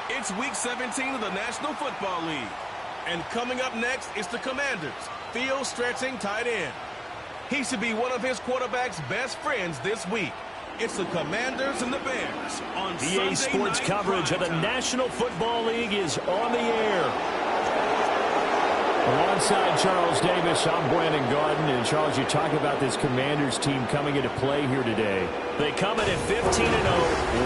It's Week 17 of the National Football League. And coming up next is the Commanders' field-stretching tight end. He should be one of his quarterback's best friends this week. It's the Commanders and the Bears on Sunday EA Sports coverage of the National Football League is on the air. Alongside Charles Davis, I'm Brandon Garden. And Charles, you talk about this Commanders team coming into play here today. They come in at 15-0,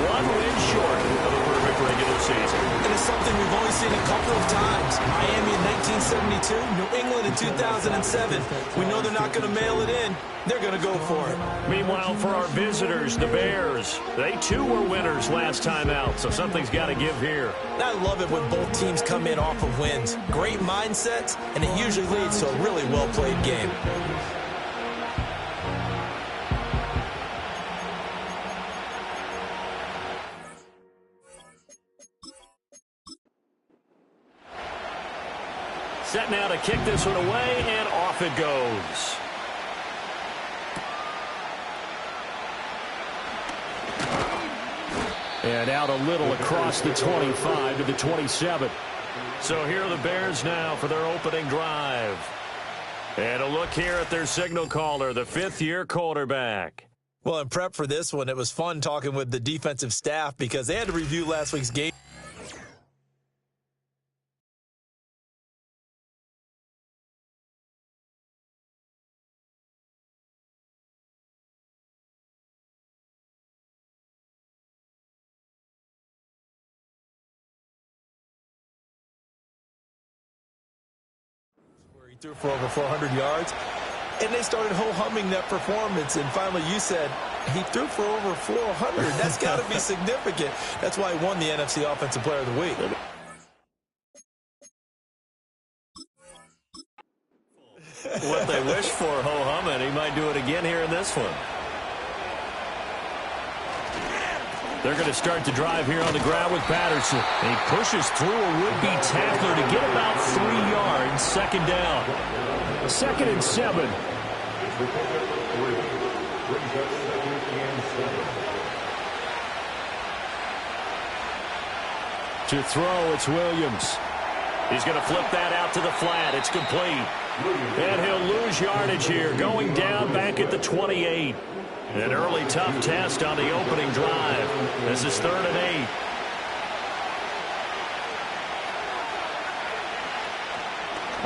one win short of a perfect regular season. It is something we've only seen a couple of times. Miami in 1972, New England in 2007. We know they're not going to mail it in. They're going to go for it. Meanwhile, for our visitors, the Bears, they too were winners last time out, so something's got to give here. I love it when both teams come in off of wins. Great mindsets, and it usually leads to a really well-played game. Set now to kick this one away, and off it goes. And out a little across the 25 to the 27. So here are the Bears now for their opening drive. And a look here at their signal caller, the fifth-year quarterback. Well, in prep for this one, it was fun talking with the defensive staff because they had to review last week's game. Threw for over 400 yards, and they started ho-humming that performance, and finally you said he threw for over 400. That's got to be significant. That's why he won the NFC Offensive Player of the Week. What they wish for, ho-humming. He might do it again here in this one. They're going to start the drive here on the ground with Patterson. He pushes through a would-be tackler to get about 3 yards. Second down. 2nd and 7. To throw, it's Williams. He's going to flip that out to the flat. It's complete. And he'll lose yardage here, going down back at the 28. An early tough test on the opening drive. This is 3rd and 8.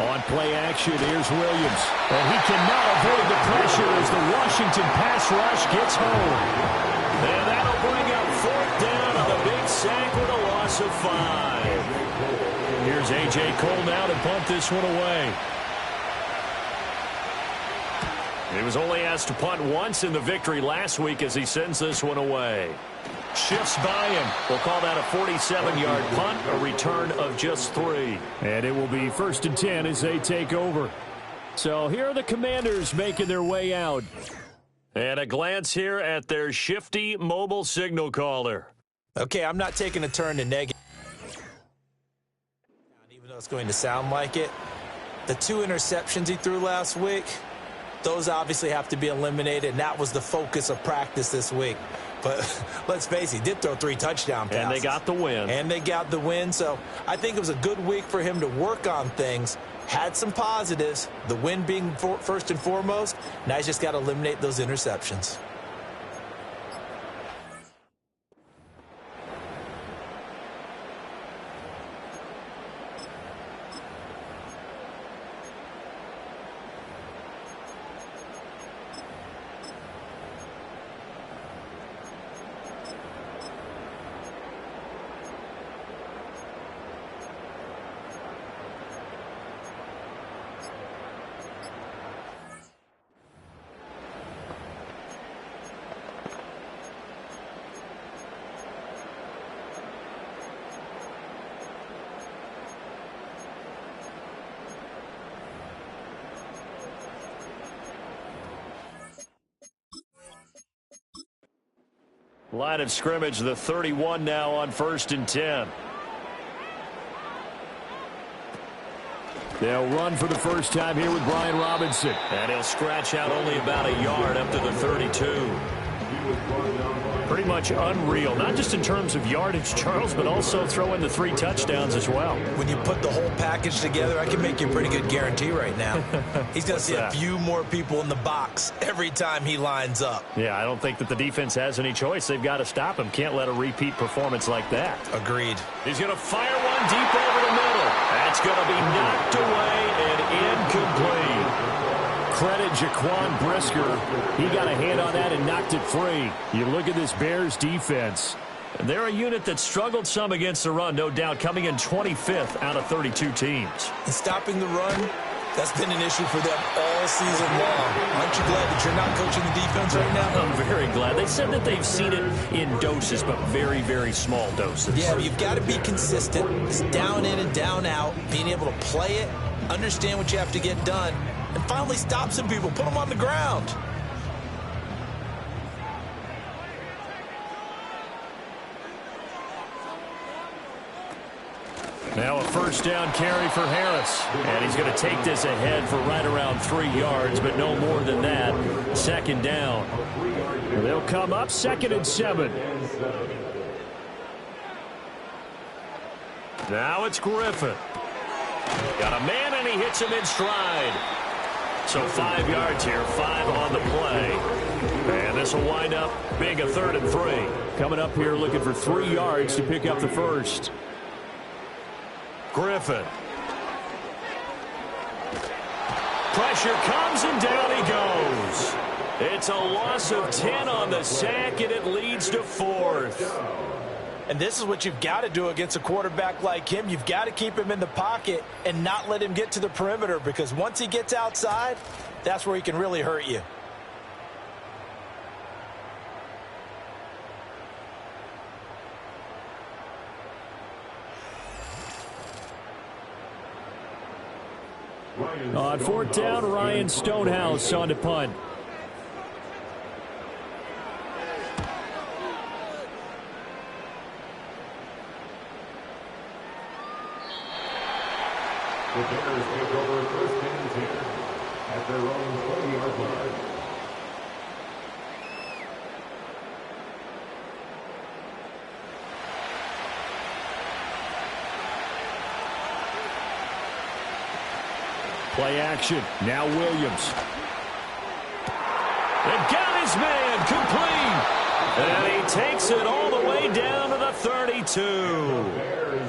On play action, here's Williams. And he cannot avoid the pressure as the Washington pass rush gets home. And that'll bring up 4th down on a big sack with a loss of 5. Here's A.J. Cole now to punt this one away. He was only asked to punt once in the victory last week as he sends this one away. Shifts by him. We'll call that a 47-yard punt, a return of just 3. And it will be 1st and 10 as they take over. So here are the Commanders making their way out. And a glance here at their shifty mobile signal caller. Okay, I'm not taking a turn to negative. Even though it's going to sound like it. The 2 interceptions he threw last week, those obviously have to be eliminated, and that was the focus of practice this week. But let's face it, he did throw 3 touchdown passes. And they got the win. And they got the win, so I think it was a good week for him to work on things. Had some positives, the win being first and foremost. Now he's just got to eliminate those interceptions. Line of scrimmage, the 31 now on 1st and 10. They'll run for the first time here with Brian Robinson. And he'll scratch out only about a yard up to the 32. Pretty much unreal, not just in terms of yardage, Charles, but also throw in the 3 touchdowns as well. When you put the whole package together, I can make you a pretty good guarantee right now. He's going to see a few more people in the box every time he lines up. Yeah, I don't think that the defense has any choice. They've got to stop him. Can't let a repeat performance like that. Agreed. He's going to fire one deep over the middle. That's going to be knocked away and incomplete. Credit Jaquan Brisker. He got a hand on that and knocked it free. You look at this Bears defense. And they're a unit that struggled some against the run, no doubt, coming in 25th out of 32 teams. And stopping the run, that's been an issue for them all season long. Aren't you glad that you're not coaching the defense right now? I'm very glad. They said that they've seen it in doses, but very, very small doses. Yeah, but you've got to be consistent. It's down in and down out, being able to play it, understand what you have to get done, and finally stop some people, put them on the ground. Now a first down carry for Harris. And he's going to take this ahead for right around 3 yards, but no more than that. 2nd down. They'll come up 2nd and 7. Now it's Griffin. Got a man, and he hits him in stride. So 5 yards here, 5 on the play. And this will wind up being a 3rd and 3. Coming up here looking for 3 yards to pick up the first. Griffin. Pressure comes, and down he goes. It's a loss of 10 on the sack, and it leads to 4th. And this is what you've got to do against a quarterback like him. You've got to keep him in the pocket and not let him get to the perimeter, because once he gets outside, that's where he can really hurt you. On 4th down, Ryan Stonehouse on to punt. The Bears take over 1st and 10 at their own 20-yard line. Play action. Now Williams. And got his man complete. And he takes it all the way down to the 32.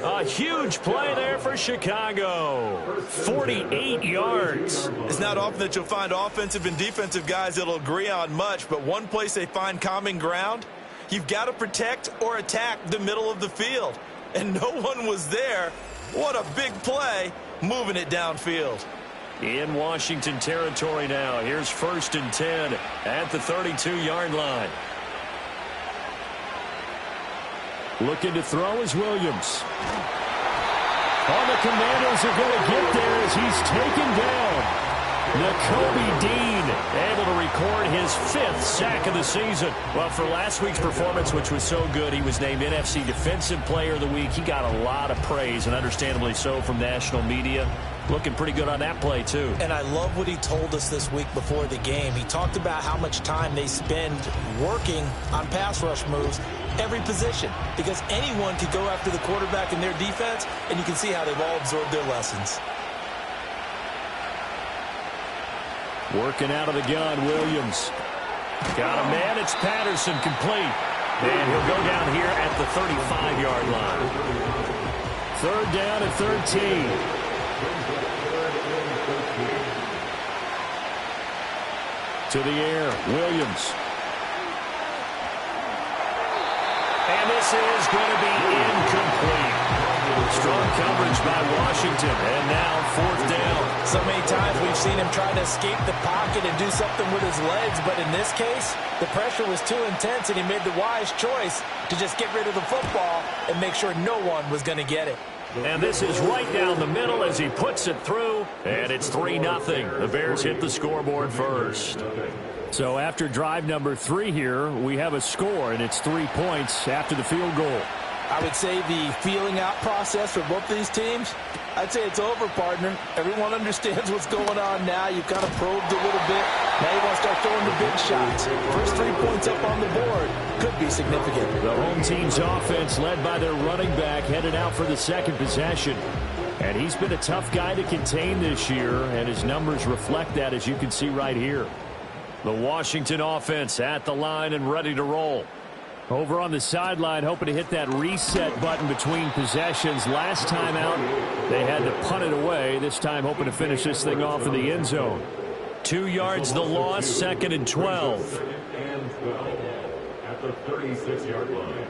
A huge play there for Chicago. 48 yards. It's not often that you'll find offensive and defensive guys that'll agree on much, but one place they find common ground, you've got to protect or attack the middle of the field. And no one was there. What a big play, moving it downfield. In Washington territory now. Here's 1st and 10 at the 32-yard line. Looking to throw is Williams. All the Commanders are going to get there as he's taken down. Nakobe Dean able to record his 5th sack of the season. Well, for last week's performance, which was so good, he was named NFC Defensive Player of the Week. He got a lot of praise, and understandably so, from national media. Looking pretty good on that play, too. And I love what he told us this week before the game. He talked about how much time they spend working on pass rush moves, every position, because anyone could go after the quarterback in their defense, and you can see how they've all absorbed their lessons. Working out of the gun, Williams. Got a man, it's Patterson, complete. And he'll go down here at the 35-yard line. 3rd down and 13. To the air, Williams. And this is going to be incomplete. Strong coverage by Washington. And now 4th down. So many times we've seen him try to escape the pocket and do something with his legs, but in this case, the pressure was too intense, and he made the wise choice to just get rid of the football and make sure no one was going to get it. And this is right down the middle as he puts it through, and it's 3-0. The Bears hit the scoreboard first. So after drive number 3 here, we have a score, and it's 3 points after the field goal. I would say the feeling out process for both these teams, I'd say it's over, partner. Everyone understands what's going on now. You've kind of probed a little bit. Now you want to start throwing the big shots. First 3 points up on the board could be significant. The home team's offense, led by their running back, headed out for the second possession. And he's been a tough guy to contain this year, and his numbers reflect that, as you can see right here. The Washington offense at the line and ready to roll. Over on the sideline, hoping to hit that reset button between possessions. Last time out, they had to punt it away. This time, hoping to finish this thing off in the end zone. 2 yards the loss, 2nd and 12. And 12 at the 36-yard line.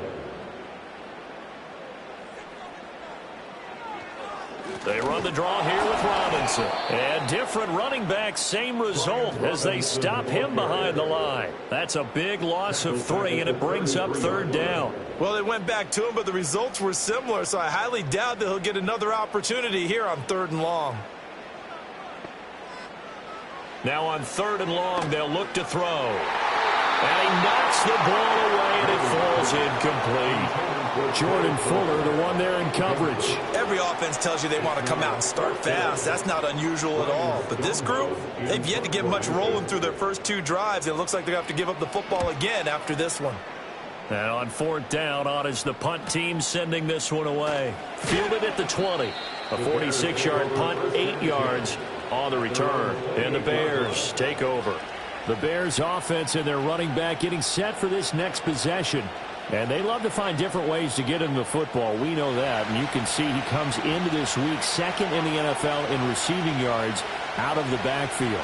They run the draw here with Robinson. And different running backs, same result as they stop him behind the line. That's a big loss of 3, and it brings up 3rd down. Well, they went back to him, but the results were similar, so I highly doubt that he'll get another opportunity here on 3rd and long. Now on 3rd and long, they'll look to throw. And he knocks the ball away, and it falls incomplete. Jordan Fuller, the one there in coverage. Every offense tells you they want to come out and start fast. That's not unusual at all. But this group, they've yet to get much rolling through their first 2 drives. It looks like they're going to have to give up the football again after this one. And on 4th down, on is the punt team sending this one away. Fielded at the 20. A 46-yard punt, 8 yards on the return. And the Bears take over. The Bears offense and their running back getting set for this next possession. And they love to find different ways to get him the football. We know that. And you can see he comes into this week 2nd in the NFL in receiving yards out of the backfield.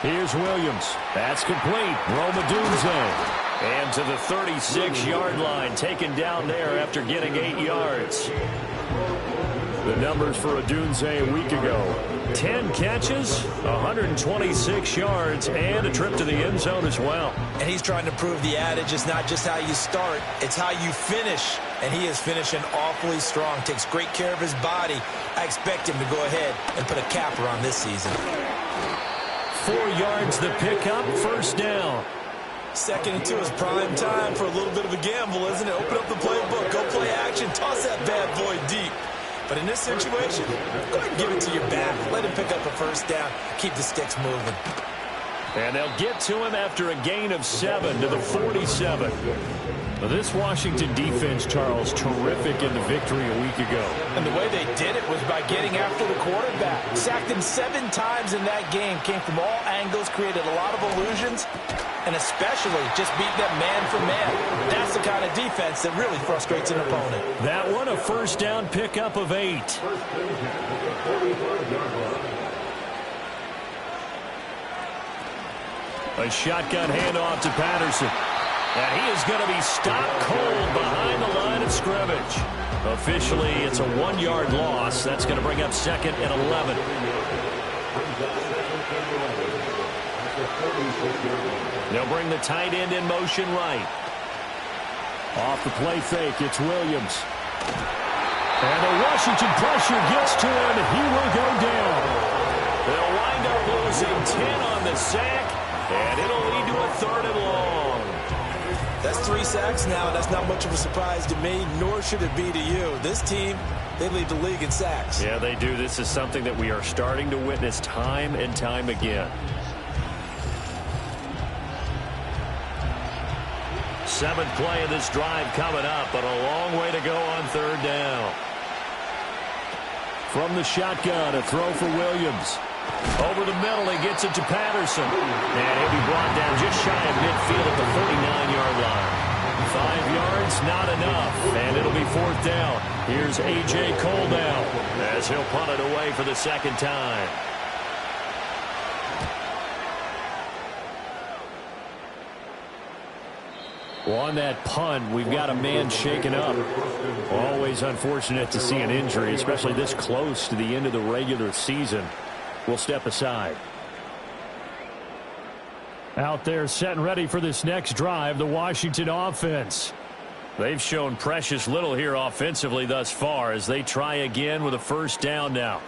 Here's Williams. That's complete. Romadunze. And to the 36-yard line, taken down there after getting 8 yards. The numbers for Odunze a week ago. 10 catches, 126 yards, and a trip to the end zone as well. And he's trying to prove the adage is not just how you start, it's how you finish. And he is finishing awfully strong, takes great care of his body. I expect him to go ahead and put a capper on this season. 4 yards the pickup, 1st down. 2nd and 2 is prime time for a little bit of a gamble, isn't it? Open up the playbook, go play action, toss that bad boy deep. But in this situation, go ahead and give it to your back. Let him pick up a 1st down. Keep the sticks moving. And they'll get to him after a gain of 7 to the 47. This Washington defense, Charles, terrific in the victory a week ago. And the way they did it was by getting after the quarterback. Sacked him 7 times in that game. Came from all angles, created a lot of illusions, and especially just beat them man for man. That's the kind of defense that really frustrates an opponent. That one a 1st down pickup of 8. A shotgun handoff to Patterson. And he is going to be stopped cold behind the line of scrimmage. Officially, it's a 1-yard loss. That's going to bring up 2nd and 11. They'll bring the tight end in motion right. Off the play fake, it's Williams. And the Washington pressure gets to him. He will go down. They'll wind up losing 10 on the sack, and it'll lead to a 3rd and long. That's 3 sacks now, and that's not much of a surprise to me, nor should it be to you. This team, they lead the league in sacks. Yeah, they do. This is something that we are starting to witness time and time again. 7th play of this drive coming up, but a long way to go on 3rd down. From the shotgun, a throw for Williams. Over the middle, he gets it to Patterson. And he'll be brought down just shy of midfield at the 49-yard line. 5 yards, not enough. And it'll be 4th down. Here's A.J. Cole now as he'll punt it away for the 2nd time. Well, on that punt, we've got a man shaken up. Always unfortunate to see an injury, especially this close to the end of the regular season. We'll step aside. Out there set and ready for this next drive, the Washington offense. They've shown precious little here offensively thus far as they try again with a 1st down now.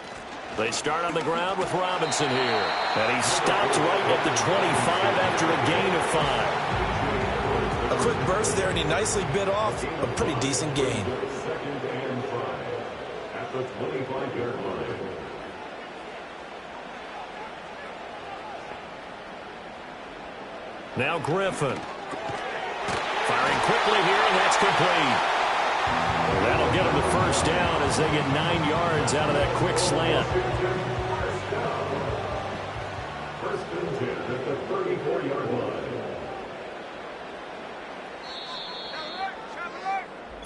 They start on the ground with Robinson here. And he stopped right at the 25 after a gain of 5. A quick burst there, and he nicely bit off a pretty decent gain. Second and 5 at the 25-yard line. Now Griffin. Firing quickly here, and that's complete. That'll get him the first down as they get 9 yards out of that quick slant. First and 10 at the 34-yard line.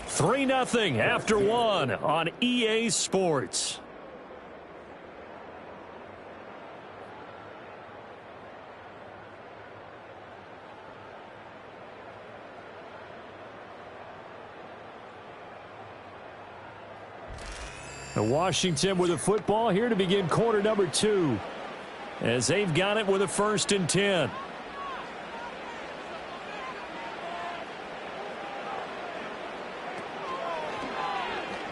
3-0 after 1 on EA Sports. Washington with the football here to begin quarter number 2 as they've got it with a 1st and 10.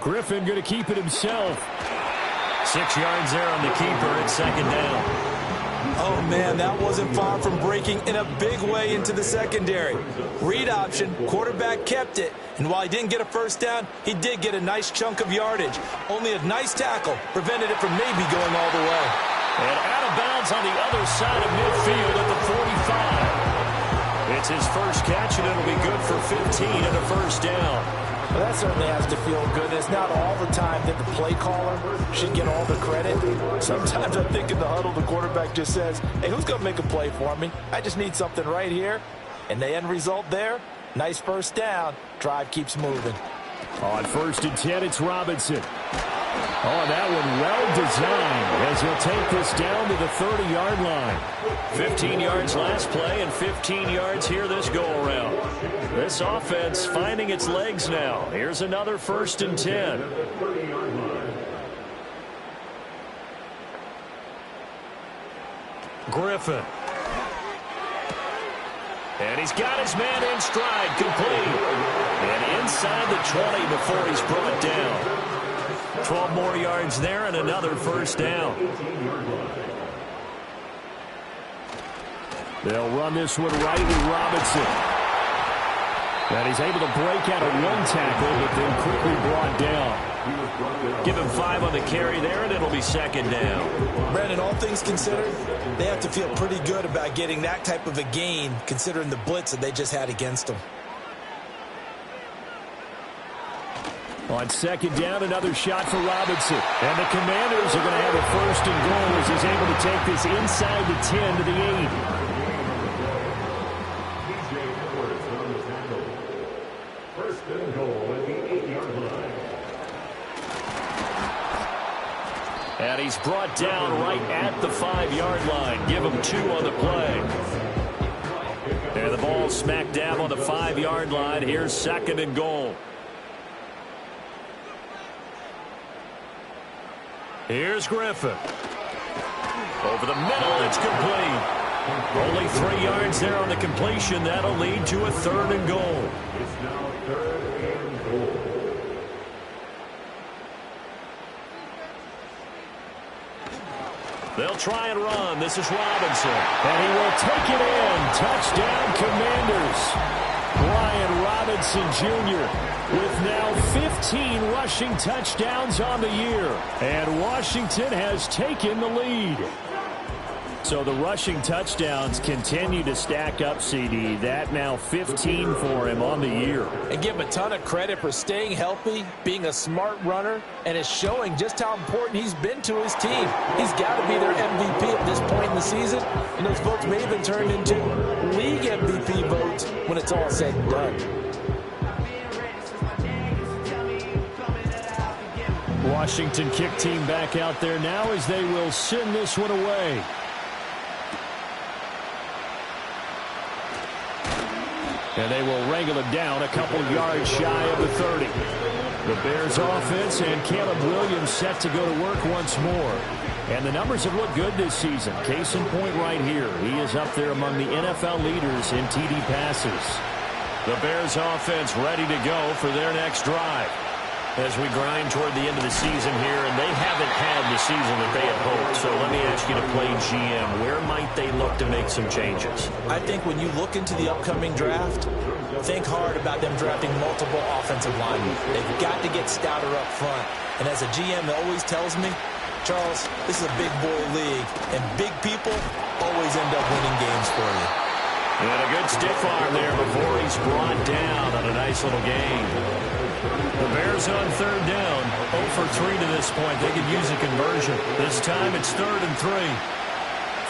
Griffin going to keep it himself. 6 yards there on the keeper at 2nd down. Oh, man, that wasn't far from breaking in a big way into the secondary. Read option, quarterback kept it, and while he didn't get a first down, he did get a nice chunk of yardage. Only a nice tackle prevented it from maybe going all the way. And out of bounds on the other side of midfield at the 45. It's his first catch, and it'll be good for 15 and a first down. Well, that certainly has to feel good. It's not all the time that the play caller should get all the credit. Sometimes I think in the huddle, the quarterback just says, hey, who's going to make a play for me? I just need something right here. And the end result there, nice first down. Drive keeps moving. On 1st and 10, it's Robinson. Oh, that one well designed as he'll take this down to the 30-yard line. 15 yards last play and 15 yards here this go-around. This offense finding its legs now. Here's another 1st and 10. Griffin. And he's got his man in stride, complete. And inside the 20 before he's brought down. 12 more yards there and another first down. They'll run this one right with Robinson. And he's able to break out of one tackle, but then quickly brought down. Give him 5 on the carry there, and it'll be 2nd down. Brandon, all things considered, they have to feel pretty good about getting that type of a gain, considering the blitz that they just had against them. On 2nd down, another shot for Robinson. And the Commanders are going to have a 1st and goal as he's able to take this inside the 10 to the 8. First and goal at the 8-yard line. And he's brought down right at the 5-yard line. Give him 2 on the play. There, the ball smack dab on the 5-yard line. Here's 2nd and goal. Here's Griffin. Over the middle, it's complete. Only 3 yards there on the completion. That'll lead to a 3rd and goal. It's now 3rd and goal. They'll try and run. This is Robinson. And he will take it in. Touchdown, Commanders. Brian Robinson Jr. with now 15 rushing touchdowns on the year. And Washington has taken the lead. So the rushing touchdowns continue to stack up, CD. That now 15 for him on the year. And give him a ton of credit for staying healthy, being a smart runner, and is showing just how important he's been to his team. He's got to be their MVP at this point in the season, and those votes may have been turned into league MVP votes when it's all said and done. Washington kick team back out there now as they will send this one away. And they will wrangle him down a couple yards shy of the 30. The Bears offense and Caleb Williams set to go to work once more. And the numbers have looked good this season. Case in point right here. He is up there among the NFL leaders in TD passes. The Bears offense ready to go for their next drive. As we grind toward the end of the season here, and they haven't had the season that they had hoped. So let me ask you to play GM. Where might they look to make some changes? I think when you look into the upcoming draft, think hard about them drafting multiple offensive linemen. They've got to get stouter up front. And as a GM that always tells me, Charles, this is a big boy league, and big people always end up winning games for you. And a good stiff arm there before he's brought down on a nice little gain. The Bears on third down, 0 for 3 to this point. They could use a conversion. This time it's 3rd and 3.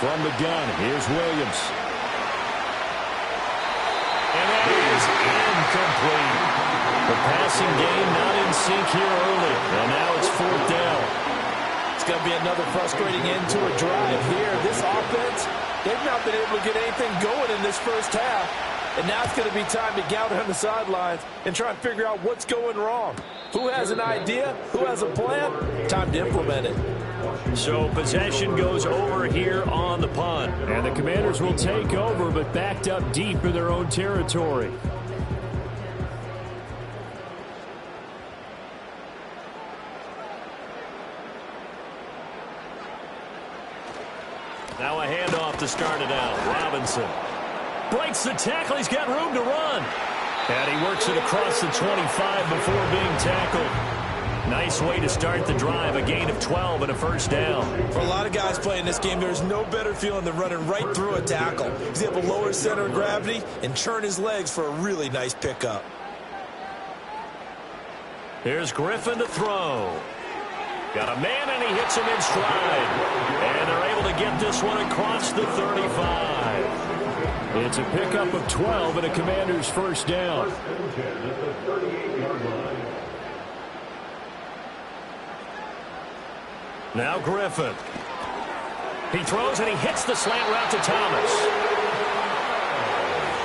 From the gun, here's Williams. And that is incomplete. The passing game not in sync here early. And now it's 4th down. It's going to be another frustrating end to a drive here. This offense, they've not been able to get anything going in this first half. And now it's going to be time to gather on the sidelines and try and figure out what's going wrong. Who has an idea? Who has a plan? Time to implement it. So possession goes over here on the punt. And the Commanders will take over, but backed up deep in their own territory. Now a handoff to start it out. Robinson breaks the tackle. He's got room to run. And he works it across the 25 before being tackled. Nice way to start the drive. A gain of 12 and a first down. For a lot of guys playing this game, there's no better feeling than running right through a tackle. He's able to lower his center of gravity and churn his legs for a really nice pickup. Here's Griffin to throw. Got a man, and he hits him in stride. And they're able to get this one across the 35. It's a pickup of 12 and a Commander's first down. Now Griffin. He throws, and he hits the slant route to Thomas.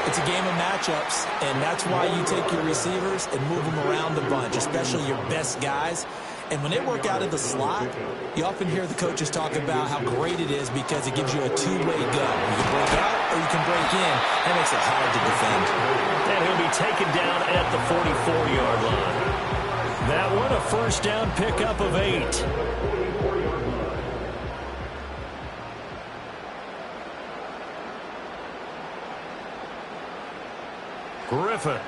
It's a game of matchups, and that's why you take your receivers and move them around a bunch, especially your best guys. And when they work out of the slot, you often hear the coaches talk about how great it is because it gives you a two-way go. You can break out or you can break in. That makes it hard to defend. And he'll be taken down at the 44-yard line. That one a first down pickup of 8. Griffin.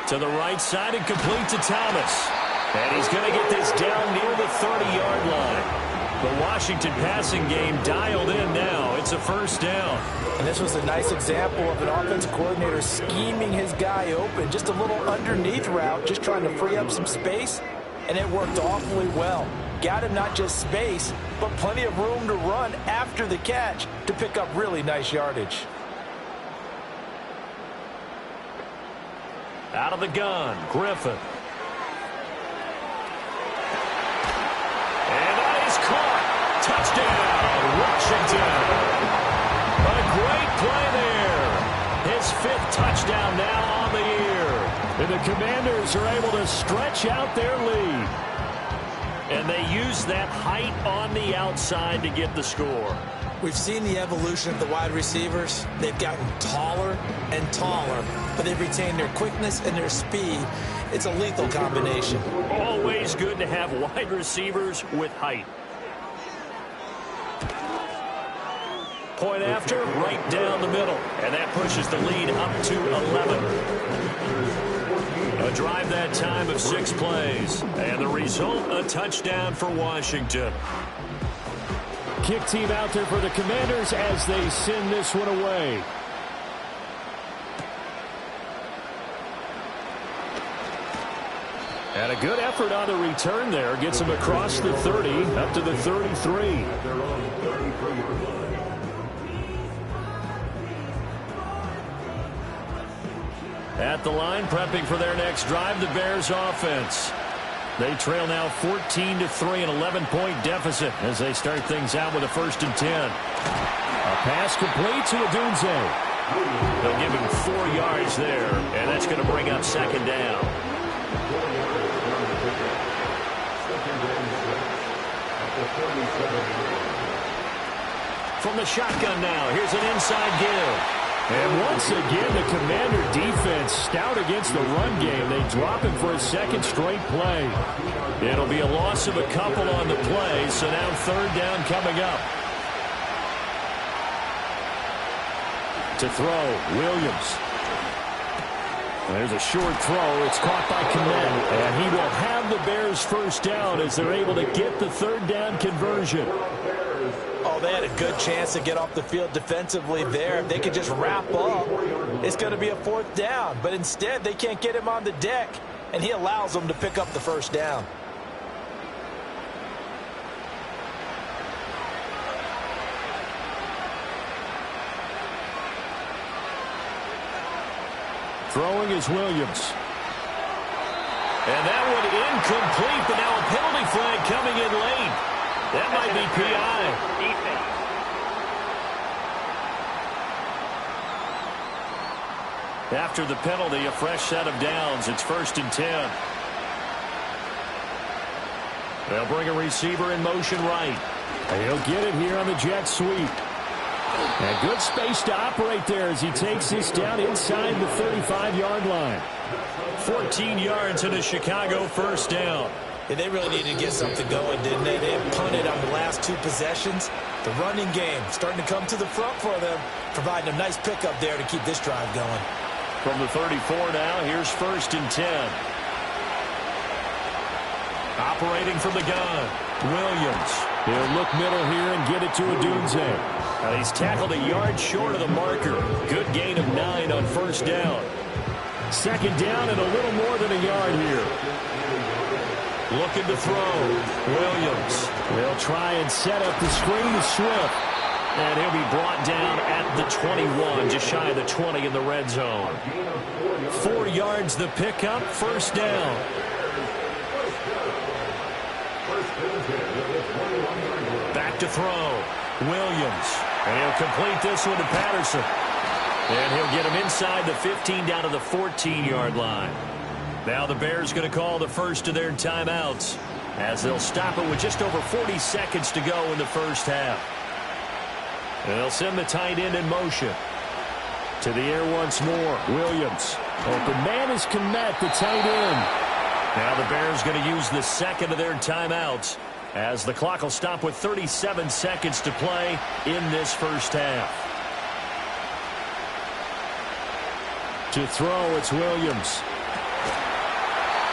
To the right side and complete to Thomas. And he's going to get this down near the 30-yard line. The Washington passing game dialed in now. It's a first down. And this was a nice example of an offensive coordinator scheming his guy open. Just a little underneath route, just trying to free up some space. And it worked awfully well. Got him not just space, but plenty of room to run after the catch to pick up really nice yardage. Out of the gun, Griffin. And that is caught. Touchdown, Washington. A great play there. His 5th touchdown now on the year. And the Commanders are able to stretch out their lead. And they use that height on the outside to get the score. We've seen the evolution of the wide receivers. They've gotten taller and taller, but they've retained their quickness and their speed. It's a lethal combination. Always good to have wide receivers with height. Point after, right down the middle. And that pushes the lead up to 11. A drive that time of 6 plays. And the result, a touchdown for Washington. Kick team out there for the Commanders as they send this one away. And a good effort on the return there. Gets him across the 30, up to the 33. At the line, prepping for their next drive, the Bears offense. They trail now 14-3, an 11-point deficit as they start things out with a 1st and 10. A pass complete to Odunze. They'll give him 4 yards there, and that's going to bring up 2nd down. From the shotgun now, here's an inside give. And once again, the Commander defense stout against the run game. They drop him for a second straight play. It'll be a loss of a couple on the play, so now third down coming up. To throw, Williams. There's a short throw. It's caught by Kmet. And he will have the Bears first down as they're able to get the third down conversion. Oh, they had a good chance to get off the field defensively there. If they could just wrap up, it's going to be a fourth down. But instead, they can't get him on the deck, and he allows them to pick up the first down. Throwing is Williams. And that one incomplete, but now a penalty flag coming in late. That might be PI. After the penalty, a fresh set of downs. It's 1st and 10. They'll bring a receiver in motion right. He'll get it here on the jet sweep. And good space to operate there as he takes this down inside the 35-yard line. 14 yards and a Chicago first down. Yeah, they really needed to get something going, didn't they? They had punted on the last 2 possessions. The running game starting to come to the front for them, providing a nice pickup there to keep this drive going. From the 34 now, here's 1st and 10. Operating from the gun, Williams. He'll look middle here and get it to Odunze. Now he's tackled a yard short of the marker. Good gain of 9 on first down. 2nd down and a little more than a yard here. Looking to throw. Williams. They'll try and set up the screen to Swift. And he'll be brought down at the 21, just shy of the 20 in the red zone. 4 yards the pickup, first down. Back to throw. Williams. And he'll complete this one to Patterson. And he'll get him inside the 15 down to the 14-yard line. Now the Bears going to call the first of their timeouts as they'll stop it with just over 40 seconds to go in the first half. And they'll send the tight end in motion. To the air once more. Williams. Open man is Kmet, the tight end. Now the Bears going to use the second of their timeouts as the clock will stop with 37 seconds to play in this first half. To throw, it's Williams.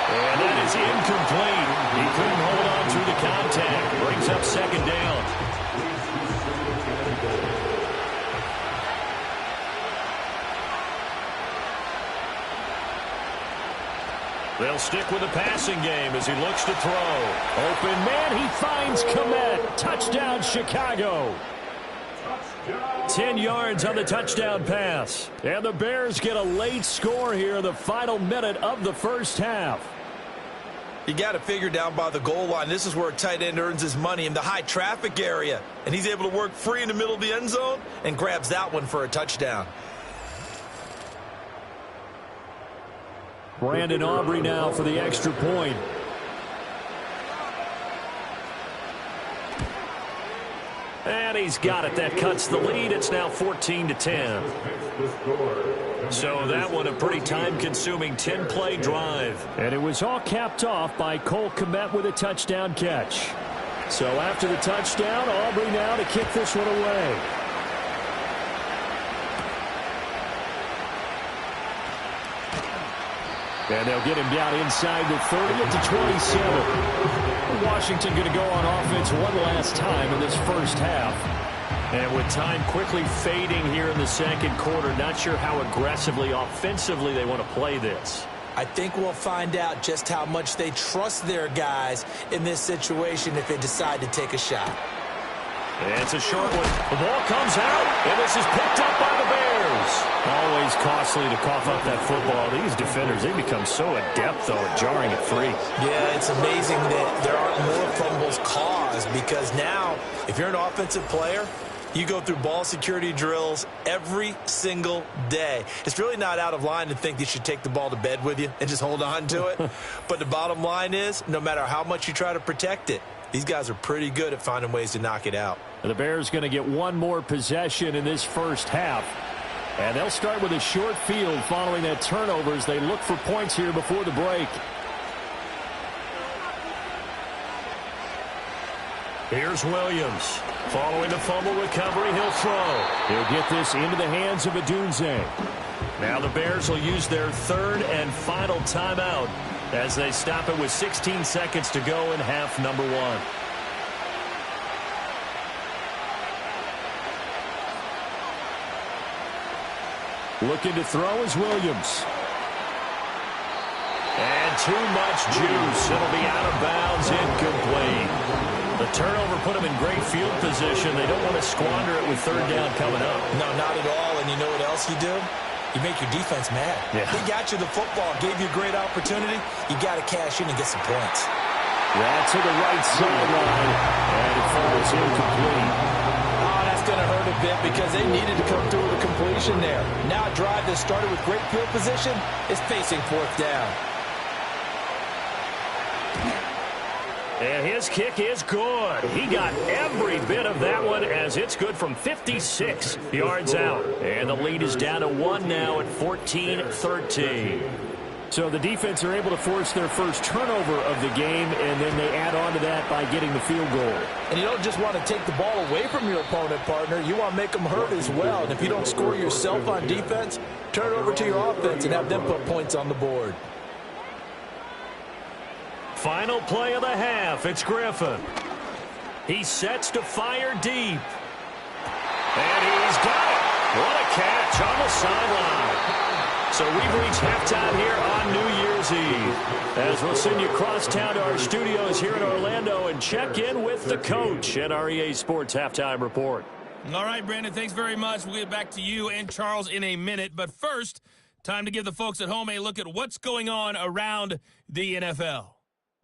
And that is incomplete. He couldn't hold on through the contact. Brings up 2nd down. They'll stick with the passing game as he looks to throw. Open man, he finds Kmet. Touchdown, Chicago. 10 yards on the touchdown pass. And the Bears get a late score here in the final minute of the first half. You got to figure down by the goal line. This is where a tight end earns his money, in the high traffic area. And he's able to work free in the middle of the end zone and grabs that one for a touchdown. Brandon Aubrey now for the extra point. And he's got it. That cuts the lead. It's now 14-10. So that one a pretty time-consuming 10-play drive. And it was all capped off by Cole Kmet with a touchdown catch. So after the touchdown, Aubrey now to kick this one away. And they'll get him down inside the 30 at the 27. Washington going to go on offense one last time in this first half. And with time quickly fading here in the second quarter, not sure how aggressively, offensively they want to play this. I think we'll find out just how much they trust their guys in this situation if they decide to take a shot. And it's a short one. The ball comes out, and this is picked up by the Bears. Always costly to cough up that football. These defenders, they become so adept, though, at jarring it free. Yeah, it's amazing that there aren't more fumbles caused, because now, if you're an offensive player, you go through ball security drills every single day. It's really not out of line to think that you should take the ball to bed with you and just hold on to it. But the bottom line is, no matter how much you try to protect it, these guys are pretty good at finding ways to knock it out. And the Bears going to get one more possession in this first half. And they'll start with a short field following that turnover as they look for points here before the break. Here's Williams. Following the fumble recovery, he'll throw. He'll get this into the hands of Adunze. Now the Bears will use their third and final timeout as they stop it with 16 seconds to go in half number 1. Looking to throw is Williams. And too much juice. It'll be out of bounds, incomplete. The turnover put them in great field position. They don't want to squander it with third down coming up. No, not at all. And you know what else you do? You make your defense mad. Yeah. He got you the football, gave you a great opportunity. You got to cash in and get some points. That's to the right sideline, and it falls incomplete. Oh, that's going to hurt a bit because they needed to come through with a completion there. Now a drive that started with great field position is facing fourth down. And his kick is good. He got every bit of that one as it's good from 56 yards out. And the lead is down to 1 now at 14-13. So the defense are able to force their first turnover of the game, and then they add on to that by getting the field goal. And you don't just want to take the ball away from your opponent, partner. You want to make them hurt as well. And if you don't score yourself on defense, turn it over to your offense and have them put points on the board. Final play of the half. It's Griffin. He sets to fire deep. And he's got it. What a catch on the sideline. So we've reached halftime here on New Year's Eve. As we'll send you across town to our studios here in Orlando and check in with the coach at our EA Sports Halftime Report. All right, Brandon, thanks very much. We'll get back to you and Charles in a minute. But first, time to give the folks at home a look at what's going on around the NFL.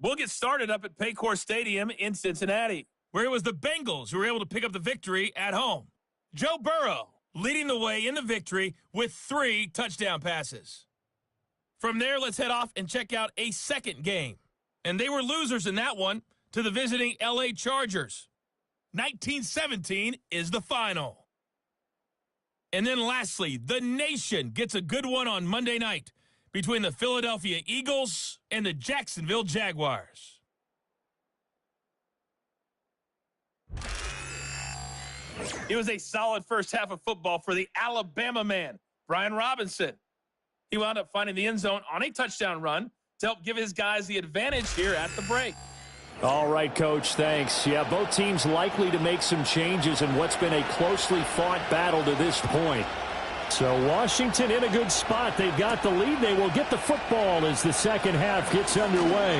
We'll get started up at Paycor Stadium in Cincinnati, where it was the Bengals who were able to pick up the victory at home. Joe Burrow leading the way in the victory with 3 touchdown passes. From there, let's head off and check out a second game. And they were losers in that one to the visiting L.A. Chargers. 19-17 is the final. And then lastly, the nation gets a good one on Monday night between the Philadelphia Eagles and the Jacksonville Jaguars. It was a solid first half of football for the Alabama man, Brian Robinson. He wound up finding the end zone on a touchdown run to help give his guys the advantage here at the break. All right, Coach, thanks. Yeah, both teams likely to make some changes in what's been a closely fought battle to this point. So Washington in a good spot. They've got the lead. They will get the football as the second half gets underway.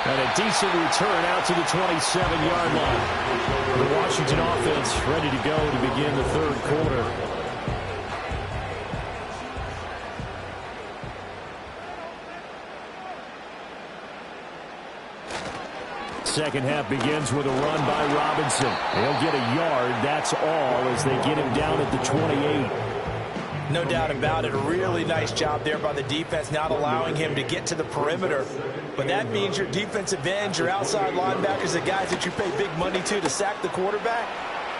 And a decent return out to the 27-yard line. The Washington offense ready to go to begin the third quarter. Second half begins with a run by Robinson. He'll get a yard. That's all as they get him down at the 28. No doubt about it. A really nice job there by the defense, not allowing him to get to the perimeter. But that means your defensive ends, your outside linebackers, the guys that you pay big money to sack the quarterback,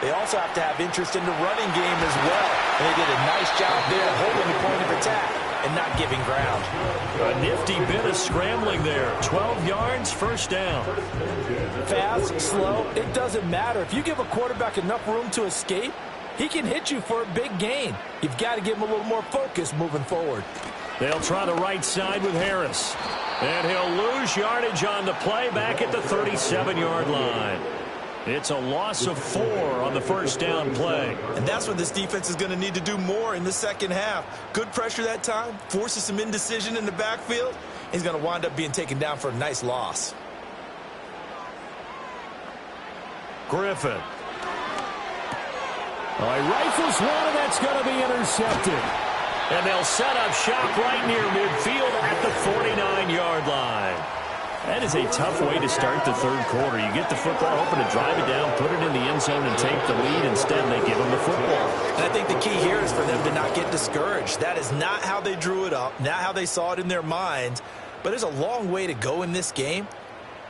they also have to have interest in the running game as well. And they did a nice job there holding the point of attack and not giving ground. A nifty bit of scrambling there. 12 yards, first down. Fast, slow, it doesn't matter. If you give a quarterback enough room to escape, he can hit you for a big gain. You've got to give him a little more focus moving forward. They'll try the right side with Harris. And he'll lose yardage on the play back at the 37-yard line. It's a loss of 4 on the first down play. And that's what this defense is going to need to do more in the second half. Good pressure that time, forces some indecision in the backfield. He's going to wind up being taken down for a nice loss. Griffin. Rifles one, and that's going to be intercepted. And they'll set up shop right near midfield at the 49-yard line. That is a tough way to start the third quarter. You get the football, hoping to drive it down, put it in the end zone, and take the lead. Instead, they give them the football. And I think the key here is for them to not get discouraged. That is not how they drew it up, not how they saw it in their minds. But there's a long way to go in this game.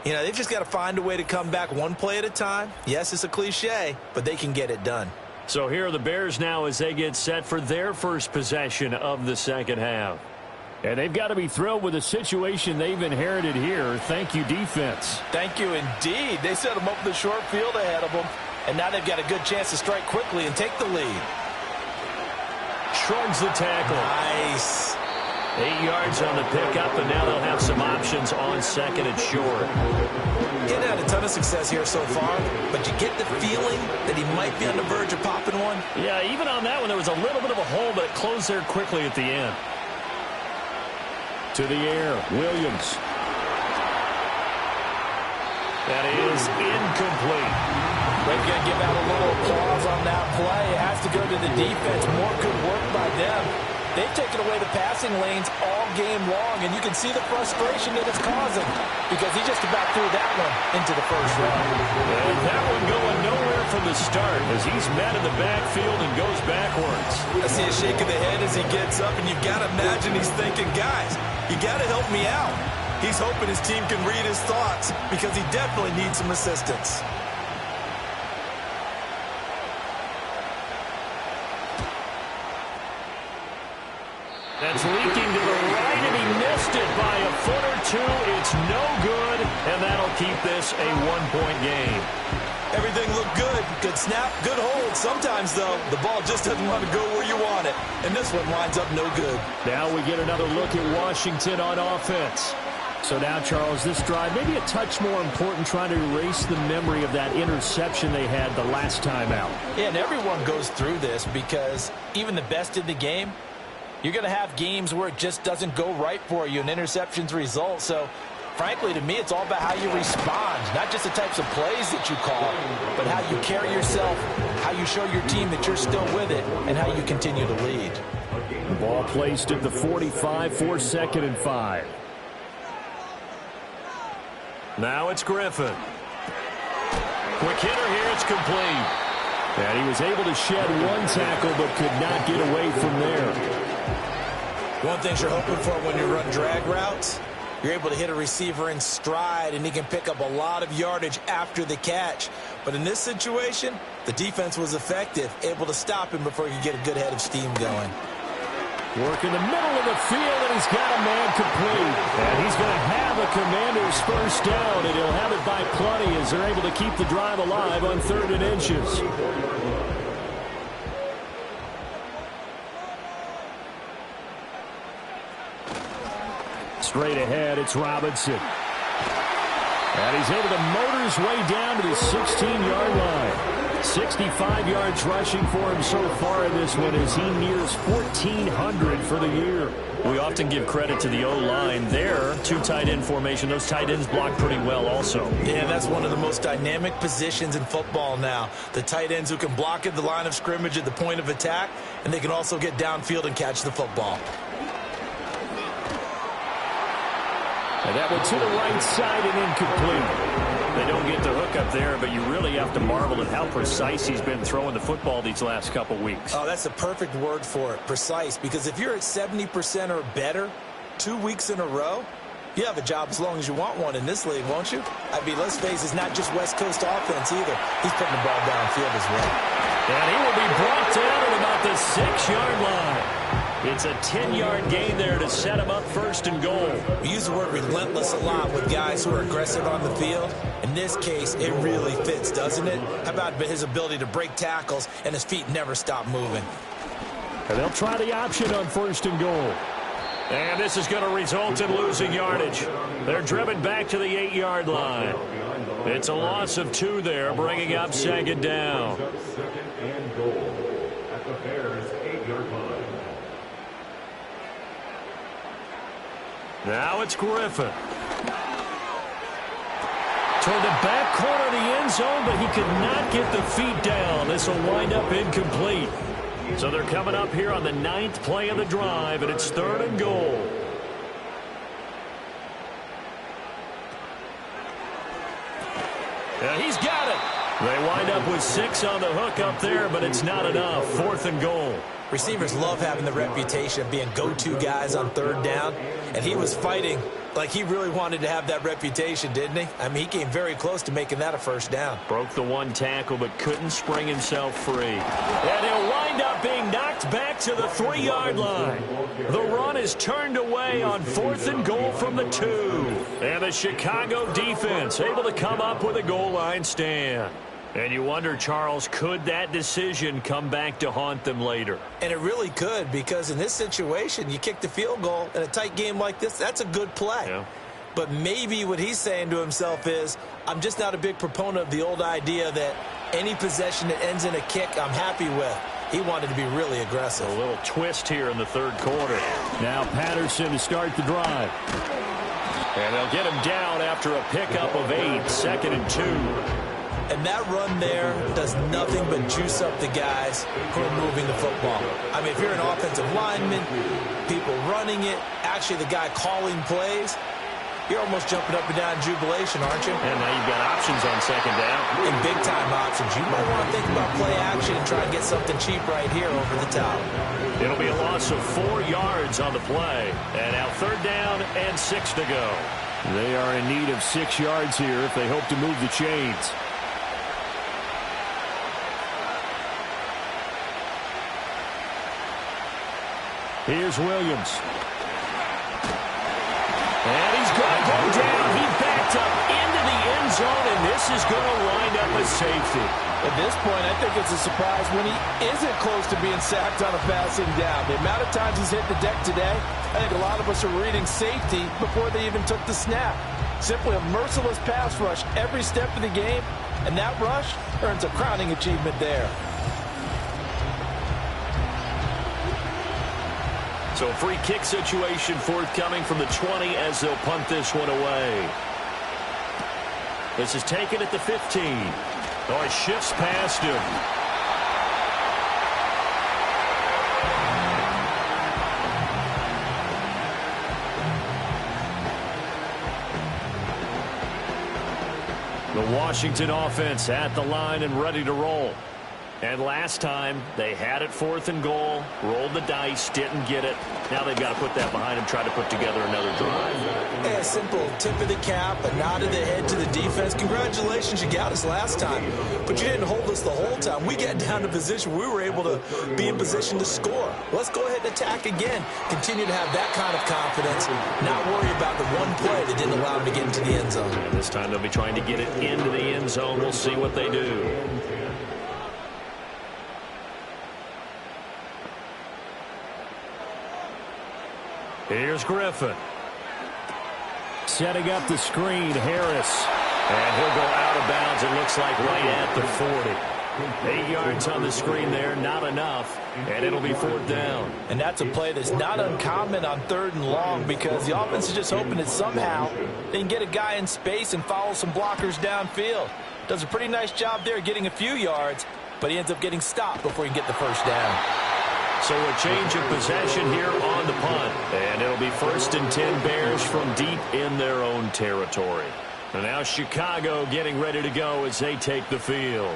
You know, they've just got to find a way to come back one play at a time. Yes, it's a cliche, but they can get it done. So here are the Bears now as they get set for their first possession of the second half. And they've got to be thrilled with the situation they've inherited here. Thank you, defense. Thank you, indeed. They set them up with the short field ahead of them, and now they've got a good chance to strike quickly and take the lead. Shrugs the tackle. Nice. 8 yards on the pickup, and now they'll have some options on second and short. He hadn't had a ton of success here so far, but you get the feeling that he might be on the verge of popping one. Yeah, even on that one, there was a little bit of a hole, but it closed there quickly at the end. To the air, Williams. That is incomplete. They're going to give out a little applause on that play. It has to go to the defense. More good work by them. They've taken away the passing lanes all game long, and you can see the frustration that it's causing because he just about threw that one into the first round. And that one going nowhere from the start as he's met in the backfield and goes backwards. I see a shake of the head as he gets up, and you've got to imagine he's thinking, guys, you got to help me out. He's hoping his team can read his thoughts because he definitely needs some assistance. That's leaking to the right, and he missed it by a foot or two. It's no good, and that'll keep this a one-point game. Everything looked good. Good snap, good hold. Sometimes, though, the ball just doesn't want to go where you want it. And this one winds up no good. Now we get another look at Washington on offense. So now, Charles, this drive maybe a touch more important, trying to erase the memory of that interception they had the last time out. Yeah, and everyone goes through this because even the best in the game, you're going to have games where it just doesn't go right for you and interceptions result. So, frankly, to me, it's all about how you respond, not just the types of plays that you call, but how you carry yourself, how you show your team that you're still with it, and how you continue to lead. The ball placed at the 45 for 2nd and 5. Now it's Griffin. Quick hitter here, it's complete. And he was able to shed one tackle but could not get away from there. One thing you're hoping for when you run drag routes, you're able to hit a receiver in stride, and he can pick up a lot of yardage after the catch. But in this situation, the defense was effective, able to stop him before he could get a good head of steam going. Work in the middle of the field, and he's got a man complete. And he's going to have a Commander's first down, and he'll have it by plenty as they're able to keep the drive alive on 3rd and inches. Straight ahead, it's Robinson. And he's able to motor his way down to the 16-yard line. 65 yards rushing for him so far in this one as he nears 1,400 for the year. We often give credit to the O-line there. 2 tight end formation. Those tight ends block pretty well also. Yeah, that's one of the most dynamic positions in football now. The tight ends who can block at the line of scrimmage at the point of attack, and they can also get downfield and catch the football. And that one to the right side and incomplete. They don't get the hook up there, but you really have to marvel at how precise he's been throwing the football these last couple weeks. Oh, that's the perfect word for it, precise, because if you're at 70% or better 2 weeks in a row, you have a job as long as you want one in this league, won't you? I mean, let's face it, it's not just West Coast offense either. He's putting the ball downfield as well. And he will be brought down at about the 6-yard line. It's a 10-yard gain there to set him up 1st and goal. We use the word relentless a lot with guys who are aggressive on the field. In this case, it really fits, doesn't it? How about his ability to break tackles and his feet never stop moving? And they'll try the option on 1st and goal. And this is going to result in losing yardage. They're driven back to the 8-yard line. It's a loss of 2 there, bringing up 2nd down. 2nd and goal at the Bears' 8-yard line. Now it's Griffin. Toward the back corner of the end zone, but he could not get the feet down. This will wind up incomplete. So they're coming up here on the 9th play of the drive, and it's 3rd and goal. Yeah, he's got it. They wind up with 6 on the hook up there, but it's not enough. 4th and goal. Receivers love having the reputation of being go-to guys on third down, and he was fighting like he really wanted to have that reputation, didn't he? I mean, he came very close to making that a first down. Broke the one tackle, but couldn't spring himself free. And he'll wind up being knocked back to the 3-yard line. The run is turned away on 4th and goal from the 2. And the Chicago defense able to come up with a goal line stand. And you wonder, Charles, could that decision come back to haunt them later? And it really could, because in this situation, you kick the field goal in a tight game like this, that's a good play. Yeah. But maybe what he's saying to himself is, I'm just not a big proponent of the old idea that any possession that ends in a kick I'm happy with. He wanted to be really aggressive. A little twist here in the third quarter. Now Patterson to start the drive. And they'll get him down after a pickup of 8, 2nd and 2. And that run there does nothing but juice up the guys who are moving the football. I mean, if you're an offensive lineman, people running it, actually the guy calling plays, you're almost jumping up and down in jubilation, aren't you? And now you've got options on 2nd down. And big-time options. You might want to think about play action and try and get something cheap right here over the top. It'll be a loss of 4 yards on the play. And now 3rd down and 6 to go. They are in need of 6 yards here if they hope to move the chains. Here's Williams. And he's going to go down. He backed up into the end zone, and this is going to wind up a safety. At this point, I think it's a surprise when he isn't close to being sacked on a passing down. The amount of times he's hit the deck today, I think a lot of us are reading safety before they even took the snap. Simply a merciless pass rush every step of the game, and that rush earns a crowning achievement there. So a free kick situation forthcoming from the 20 as they'll punt this one away. This is taken at the 15. Oh, he shifts past him. The Washington offense at the line and ready to roll. And last time, they had it 4th and goal, rolled the dice, didn't get it. Now they've got to put that behind them, try to put together another drive. A simple tip of the cap, a nod of the head to the defense. Congratulations, you got us last time. But you didn't hold us the whole time. We got down to position. We were able to be in position to score. Let's go ahead and attack again. Continue to have that kind of confidence. Not worry about the one play that didn't allow them to get into the end zone. And this time they'll be trying to get it into the end zone. We'll see what they do. Here's Griffin. Setting up the screen, Harris. And he'll go out of bounds, it looks like, right at the 40. 8 yards on the screen there, not enough, and it'll be 4th down. And that's a play that's not uncommon on 3rd and long because the offense is just hoping that somehow they can get a guy in space and follow some blockers downfield. Does a pretty nice job there getting a few yards, but he ends up getting stopped before he can get the first down. So a change of possession here on the punt. And it'll be 1st and 10 Bears from deep in their own territory. And now Chicago getting ready to go as they take the field.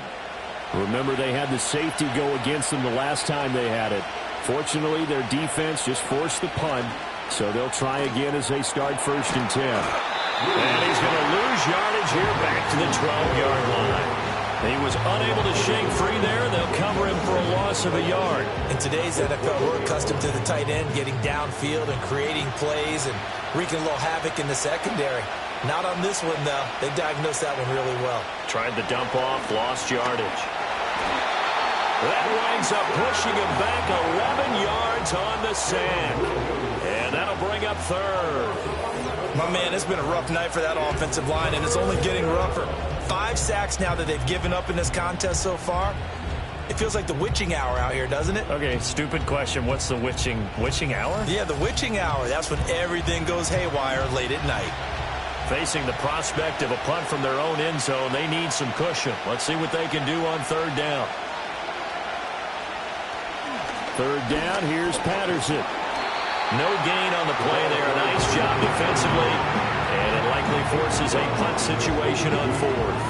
Remember, they had the safety go against them the last time they had it. Fortunately, their defense just forced the punt, so they'll try again as they start 1st and 10. And he's going to lose yardage here back to the 12-yard line. He was unable to shake free there. They'll cover him for a loss of a yard. In today's NFL, we're accustomed to the tight end getting downfield and creating plays and wreaking a little havoc in the secondary. Not on this one, though. They diagnosed that one really well. Tried the dump off, lost yardage. That winds up pushing him back 11 yards on the sack. And that'll bring up 3rd. My man, it's been a rough night for that offensive line, and it's only getting rougher. 5 sacks now that they've given up in this contest so far. It feels like the witching hour out here, doesn't it? Okay, stupid question. What's the witching hour? Yeah, the witching hour. That's when everything goes haywire late at night. Facing the prospect of a punt from their own end zone, they need some cushion. Let's see what they can do on 3rd down. 3rd down, here's Patterson. No gain on the play there. Nice job defensively. And it likely forces a punt situation on 4th.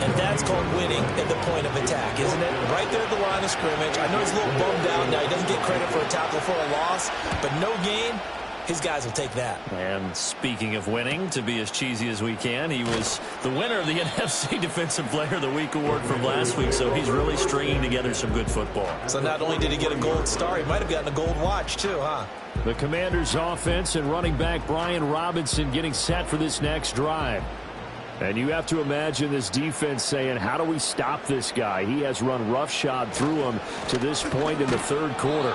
And that's called winning at the point of attack, isn't it? Right there at the line of scrimmage. I know he's a little bummed out now. He doesn't get credit for a tackle for a loss, but no gain, his guys will take that. And speaking of winning, to be as cheesy as we can, he was the winner of the NFC Defensive Player of the Week award from last week, so he's really stringing together some good football. So not only did he get a gold star, he might have gotten a gold watch too, huh? The Commanders' offense and running back Brian Robinson getting set for this next drive. And you have to imagine this defense saying, how do we stop this guy? He has run roughshod through him to this point in the third quarter.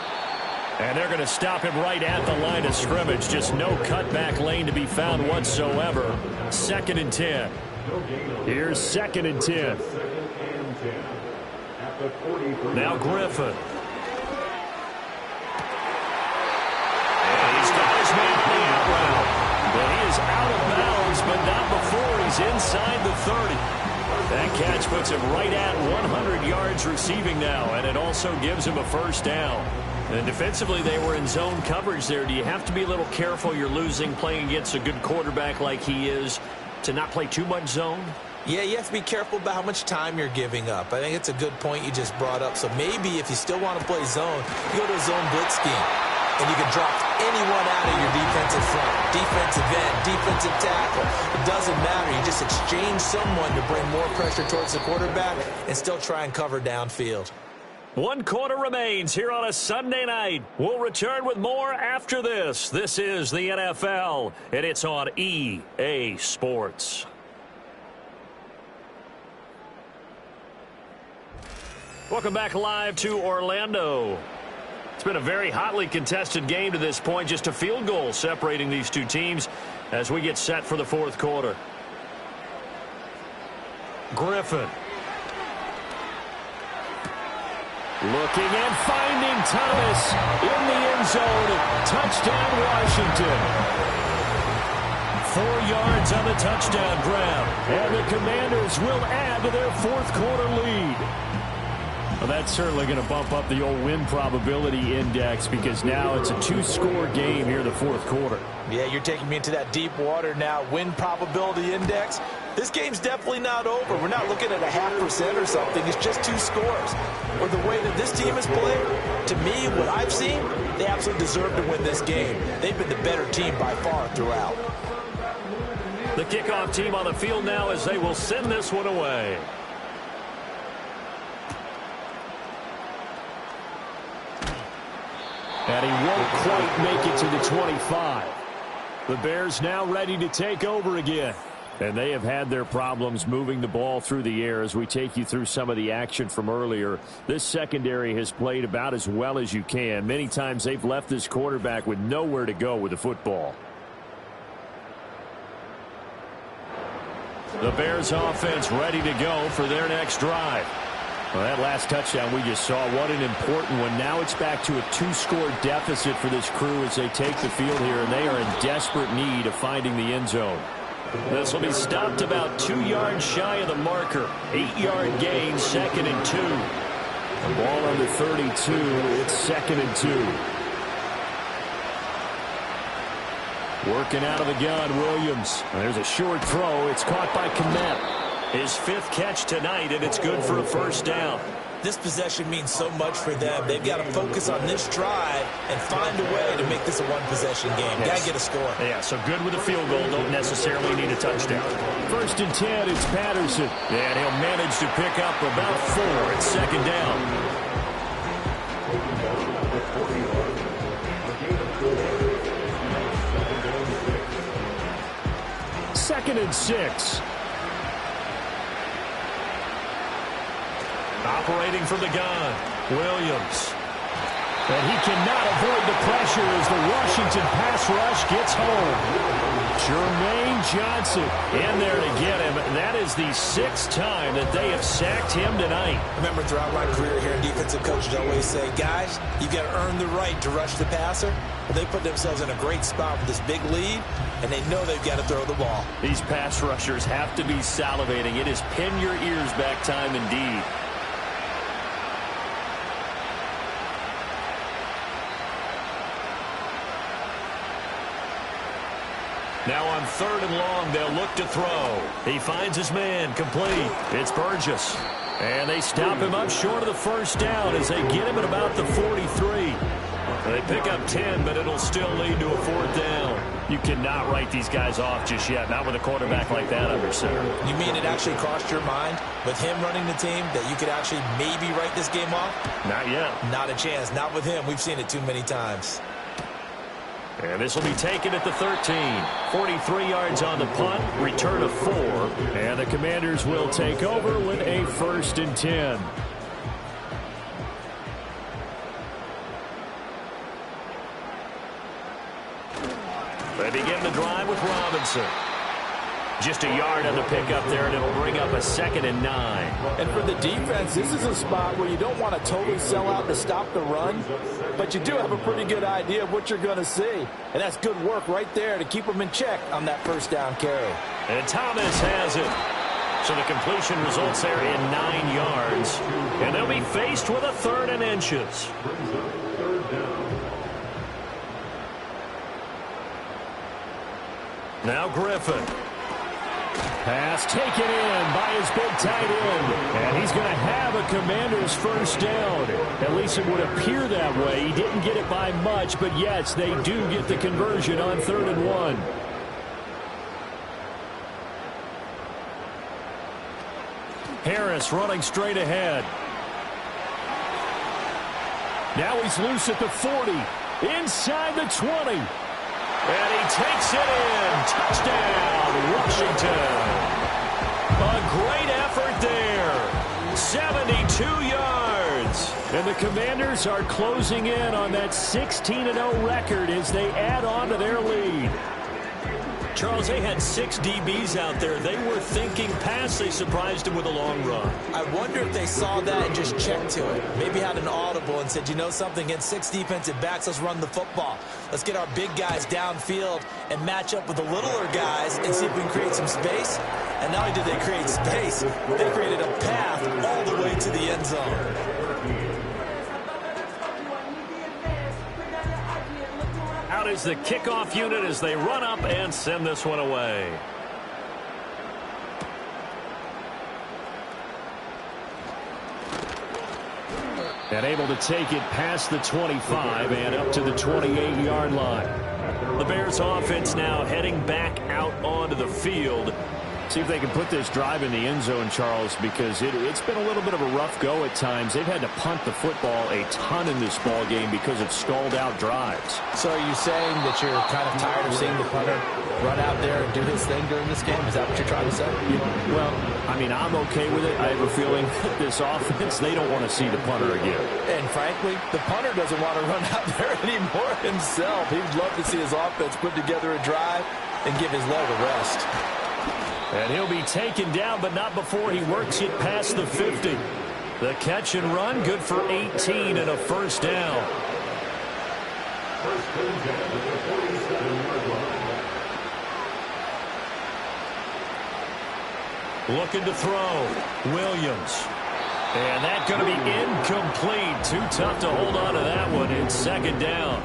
And they're going to stop him right at the line of scrimmage. Just no cutback lane to be found whatsoever. 2nd and 10. Here's 2nd and 10. Now Griffin. And he's got his man on the out route. But he is out of bounds, but not before he's inside the 30. That catch puts him right at 100 yards receiving now, and it also gives him a first down. And defensively, they were in zone coverage there. Do you have to be a little careful? You're losing playing against a good quarterback like he is to not play too much zone? Yeah, you have to be careful about how much time you're giving up. I think it's a good point you just brought up. So maybe if you still want to play zone, you go to a zone blitz scheme. And you can drop anyone out of your defensive front, defensive end, defensive tackle. It doesn't matter. You just exchange someone to bring more pressure towards the quarterback and still try and cover downfield. 1 quarter remains here on a Sunday night. We'll return with more after this. This is the NFL, and it's on EA Sports. Welcome back live to Orlando. It's been a very hotly contested game to this point. Just a field goal separating these two teams as we get set for the fourth quarter. Griffin. Looking and finding Thomas in the end zone. Touchdown, Washington. 4 yards on the touchdown grab. And the Commanders will add to their fourth quarter lead. Well, that's certainly going to bump up the old win probability index because now it's a 2-score game here in the fourth quarter. Yeah, you're taking me into that deep water now. Win probability index. This game's definitely not over. We're not looking at a 0.5% or something. It's just 2 scores. Or the way that this team has played, to me, what I've seen, they absolutely deserve to win this game. They've been the better team by far throughout. The kickoff team on the field now as they will send this one away. And he won't quite make it to the 25. The Bears now ready to take over again. And they have had their problems moving the ball through the air as we take you through some of the action from earlier. This secondary has played about as well as you can. Many times they've left this quarterback with nowhere to go with the football. The Bears offense ready to go for their next drive. Well, that last touchdown we just saw, what an important one. Now it's back to a 2-score deficit for this crew as they take the field here, and they are in desperate need of finding the end zone. This will be stopped about 2 yards shy of the marker. 8-yard gain, 2nd and 2. The ball on the 32, it's 2nd and 2. Working out of the gun, Williams. There's a short throw. It's caught by Kmet. His 5th catch tonight, and it's good for a first down. This possession means so much for them. They've got to focus on this drive and find a way to make this a one-possession game. Yes. Got to get a score. Yeah, so good with a field goal. Don't necessarily need a touchdown. 1st and 10, it's Patterson. And he'll manage to pick up about 4 at 2nd down. Second and 6. Operating from the gun, Williams. And he cannot avoid the pressure as the Washington pass rush gets home. Jermaine Johnson in there to get him. That is the 6th time that they have sacked him tonight. Remember, throughout my career here, defensive coaches always say, guys, you've got to earn the right to rush the passer. They put themselves in a great spot with this big lead, and they know they've got to throw the ball. These pass rushers have to be salivating. It is pin your ears back time indeed. Now on 3rd and long, they'll look to throw. He finds his man, complete. It's Burgess. And they stop him up short of the first down as they get him at about the 43. They pick up 10, but it'll still lead to a 4th down. You cannot write these guys off just yet, not with a quarterback like that under center. You mean it actually crossed your mind with him running the team that you could actually maybe write this game off? Not yet. Not a chance. Not with him. We've seen it too many times. And this will be taken at the 13. 43 yards on the punt, return of 4. And the Commanders will take over with a 1st and 10. They begin the drive with Robinson. Just a yard on the pickup there, and it'll bring up a 2nd and 9. And for the defense, this is a spot where you don't want to totally sell out to stop the run, but you do have a pretty good idea of what you're going to see. And that's good work right there to keep them in check on that 1st down carry. And Thomas has it. So the completion results there in 9 yards. And they'll be faced with a 3rd and inches. Now Griffin. Pass taken in by his big tight end. And he's going to have a Commander's 1st down. At least it would appear that way. He didn't get it by much, but yes, they do get the conversion on 3rd and 1. Harris running straight ahead. Now he's loose at the 40. Inside the 20. And he takes it in. Touchdown, Washington. A great effort there. 72 yards. And the Commanders are closing in on that 16-0 record as they add on to their lead. Charles, they had 6 DBs out there. They were thinking pass. They surprised him with a long run. I wonder if they saw that and just checked to it. Maybe had an audible and said, you know something, against 6 defensive backs, let's run the football. Let's get our big guys downfield and match up with the littler guys and see if we can create some space. And not only did they create space, they created a path all the way to the end zone. Out is the kickoff unit as they run up and send this one away. And able to take it past the 25 and up to the 28-yard line. The Bears offense now heading back out onto the field. See if they can put this drive in the end zone, Charles, because it's been a little bit of a rough go at times. They've had to punt the football a ton in this ball game because of stalled-out drives. So are you saying that you're kind of tired of seeing the punter run out there and do his thing during this game? Is that what you're trying to say? Well, I mean, I'm okay with it. I have a feeling that this offense, they don't want to see the punter again. And frankly, the punter doesn't want to run out there anymore himself. He'd love to see his offense put together a drive and give his leg a rest. And he'll be taken down, but not before he works it past the 50. The catch and run, good for 18 and a 1st down. Looking to throw. Williams. And that's going to be incomplete. Too tough to hold on to that one. It's 2nd down.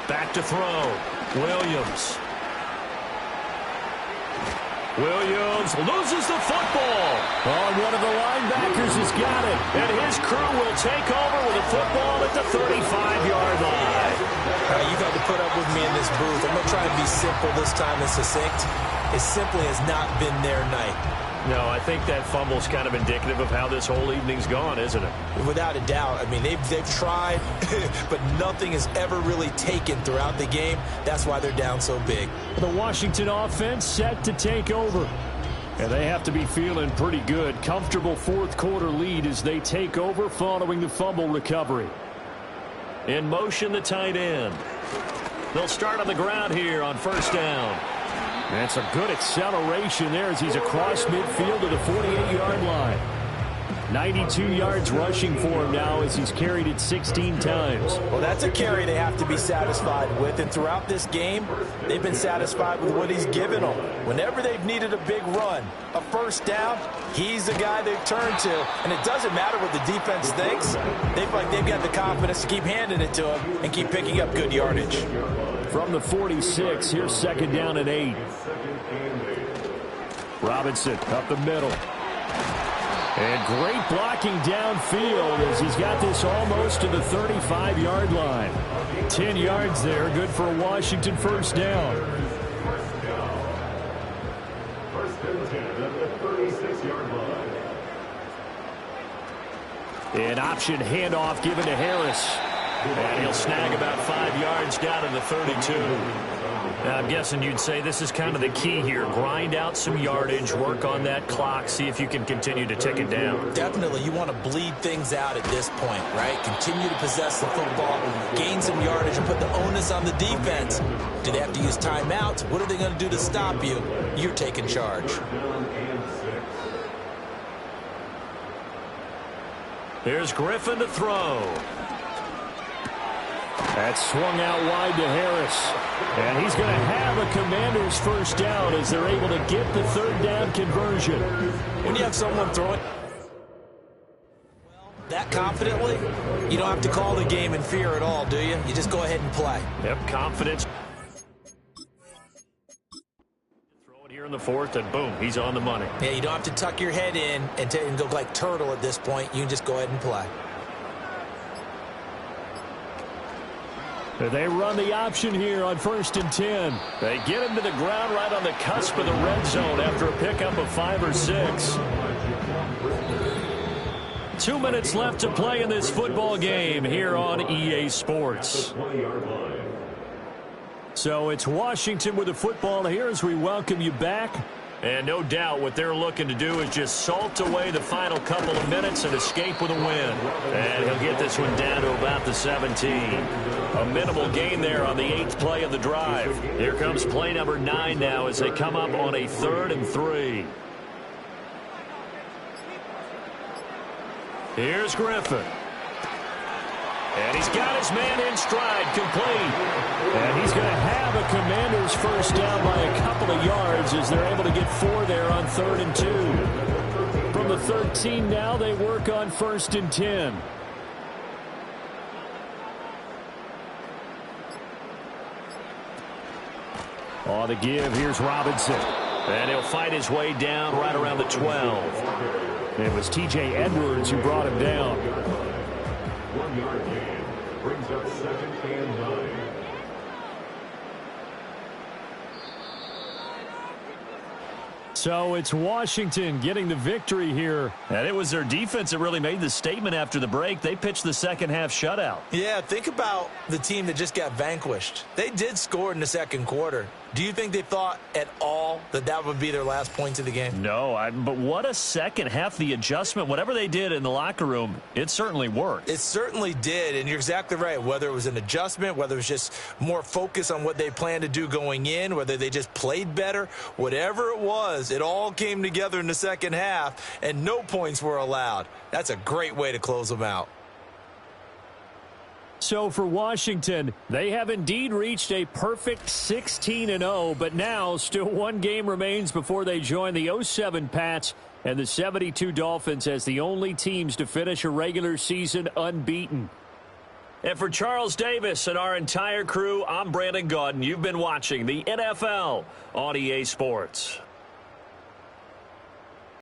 Back to throw. Williams. Williams loses the football. Oh, one of the linebackers has got it. And his crew will take over with the football at the 35-yard line. You've had to put up with me in this booth. I'm going to try and be simple this time and succinct. It simply has not been their night. No, I think that fumble's kind of indicative of how this whole evening's gone, isn't it? Without a doubt. I mean, they've tried, but nothing is ever really taken throughout the game. That's why they're down so big. The Washington offense set to take over. And they have to be feeling pretty good. Comfortable 4th quarter lead as they take over following the fumble recovery. In motion, the tight end. They'll start on the ground here on 1st down. That's a good acceleration there as he's across midfield to the 48-yard line. 92 yards rushing for him now as he's carried it 16 times. Well, that's a carry they have to be satisfied with. And throughout this game, they've been satisfied with what he's given them. Whenever they've needed a big run, a first down, he's the guy they've turned to. And it doesn't matter what the defense thinks. They feel like they've got the confidence to keep handing it to him and keep picking up good yardage. From the 46, here's 2nd down and 8. Robinson up the middle. And great blocking downfield as he's got this almost to the 35-yard line. 10 yards there, good for a Washington first down. First and 10 at the 36-yard line. An option handoff given to Harris. And he'll snag about 5 yards down in the 32. Now, I'm guessing you'd say this is kind of the key here. Grind out some yardage, work on that clock, see if you can continue to tick it down. Definitely, you want to bleed things out at this point, right? Continue to possess the football, gain some yardage, and put the onus on the defense. Do they have to use timeouts? What are they going to do to stop you? You're taking charge. Here's Griffin to throw. That's swung out wide to Harris. And he's going to have a Commander's first down as they're able to get the 3rd down conversion. When you have someone throwing that confidently, you don't have to call the game in fear at all, do you? You just go ahead and play. Yep, confidence. Throw it here in the 4th, and boom, he's on the money. Yeah, you don't have to tuck your head in and go like turtle at this point. You can just go ahead and play. They run the option here on 1st and 10. They get him to the ground right on the cusp of the red zone after a pickup of 5 or 6. 2 minutes left to play in this football game here on EA Sports. So it's Washington with the football here as we welcome you back. And no doubt what they're looking to do is just salt away the final couple of minutes and escape with a win. And he'll get this one down to about the 17. A minimal gain there on the 8th play of the drive. Here comes play number 9 now as they come up on a 3rd and 3. Here's Griffin. And he's got his man in stride, complete. And he's going to have a Commander's first down by a couple of yards as they're able to get 4 there on 3rd and 2. From the 13 now, they work on 1st and 10. On the give, here's Robinson. And he'll fight his way down right around the 12. It was T.J. Edwards who brought him down. 1 yard gain brings up 2nd and 9. So it's Washington getting the victory here. And it was their defense that really made the statement after the break. They pitched the second half shutout. Yeah, think about the team that just got vanquished. They did score in the 2nd quarter. Do you think they thought at all that that would be their last points of the game? No, but what a second half. The adjustment, whatever they did in the locker room, it certainly worked. It certainly did, and you're exactly right. Whether it was an adjustment, whether it was just more focus on what they planned to do going in, whether they just played better, whatever it was, it all came together in the second half, and no points were allowed. That's a great way to close them out. So for Washington, they have indeed reached a perfect 16-0, but now still 1 game remains before they join the 07 Pats and the 72 Dolphins as the only teams to finish a regular season unbeaten. And for Charles Davis and our entire crew, I'm Brandon Gaudin. You've been watching the NFL on EA Sports.